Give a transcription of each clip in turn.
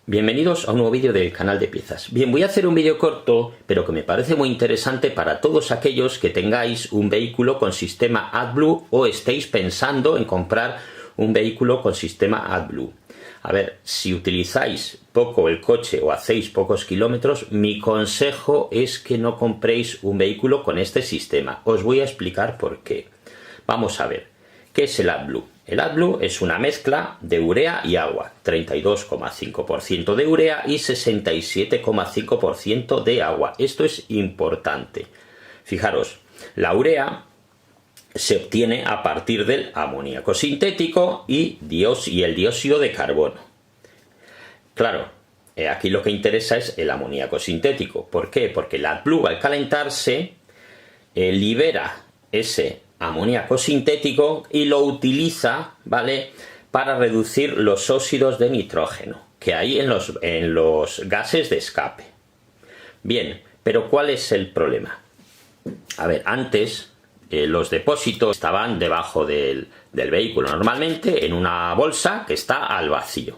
Bienvenidos a un nuevo vídeo del canal de piezas. Bien, voy a hacer un vídeo corto, pero que me parece muy interesante para todos aquellos que tengáis un vehículo con sistema AdBlue o estéis pensando en comprar un vehículo con sistema AdBlue. A ver, si utilizáis poco el coche o hacéis pocos kilómetros, mi consejo es que no compréis un vehículo con este sistema. Os voy a explicar por qué. Vamos a ver, ¿qué es el AdBlue? El AdBlue es una mezcla de urea y agua, 32,5% de urea y 67,5% de agua. Esto es importante. Fijaros, la urea se obtiene a partir del amoníaco sintético y el dióxido de carbono. Claro, aquí lo que interesa es el amoníaco sintético. ¿Por qué? Porque el AdBlue al calentarse libera ese amoníaco sintético y lo utiliza, ¿vale?, para reducir los óxidos de nitrógeno que hay en los gases de escape. Bien, pero ¿cuál es el problema? A ver, antes los depósitos estaban debajo del vehículo, normalmente en una bolsa que está al vacío.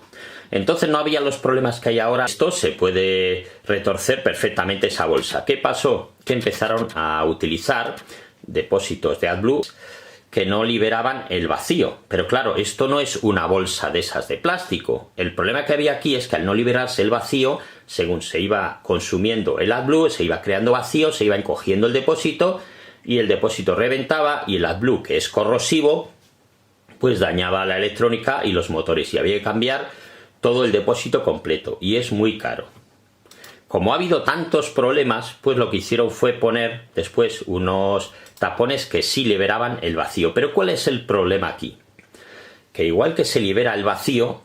Entonces no había los problemas que hay ahora. Esto se puede retorcer perfectamente esa bolsa. ¿Qué pasó? Que empezaron a utilizar depósitos de AdBlue que no liberaban el vacío. Pero claro, esto no es una bolsa de esas de plástico. El problema que había aquí es que al no liberarse el vacío, según se iba consumiendo el AdBlue, se iba creando vacío, se iba encogiendo el depósito y el depósito reventaba, y el AdBlue, que es corrosivo, pues dañaba la electrónica y los motores, y había que cambiar todo el depósito completo, y es muy caro. Como ha habido tantos problemas, pues lo que hicieron fue poner después unos tapones que sí liberaban el vacío. Pero ¿cuál es el problema aquí? Que igual que se libera el vacío,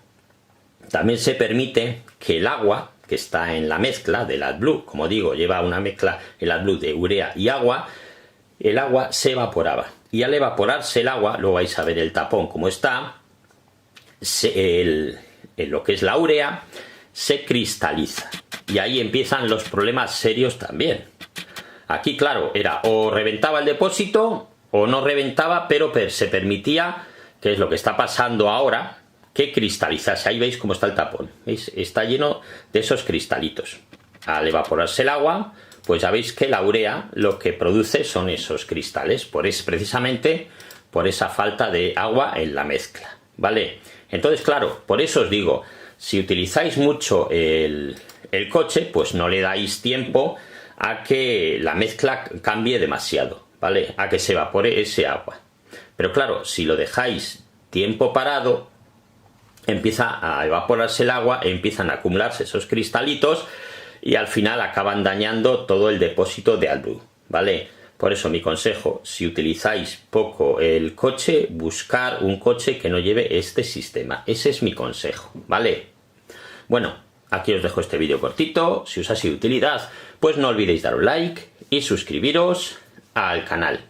también se permite que el agua que está en la mezcla del AdBlue, como digo, lleva una mezcla el AdBlue de urea y agua, el agua se evaporaba. Y al evaporarse el agua, luego vais a ver el tapón como está, lo que es la urea se cristaliza. Y ahí empiezan los problemas serios también. Aquí, claro, era o reventaba el depósito o no reventaba, pero se permitía, que es lo que está pasando ahora, que cristalizase. Ahí veis cómo está el tapón. ¿Veis? Está lleno de esos cristalitos. Al evaporarse el agua, pues ya veis que la urea lo que produce son esos cristales. Precisamente por esa falta de agua en la mezcla. ¿Vale? Entonces, claro, por eso os digo, si utilizáis mucho el coche, pues no le dais tiempo a que la mezcla cambie demasiado, ¿vale? A que se evapore ese agua. Pero claro, si lo dejáis tiempo parado, empieza a evaporarse el agua, empiezan a acumularse esos cristalitos y al final acaban dañando todo el depósito de AdBlue, ¿vale? Por eso mi consejo, si utilizáis poco el coche, buscar un coche que no lleve este sistema. Ese es mi consejo, ¿vale? Bueno, aquí os dejo este vídeo cortito. Si os ha sido de utilidad, pues no olvidéis dar un like y suscribiros al canal.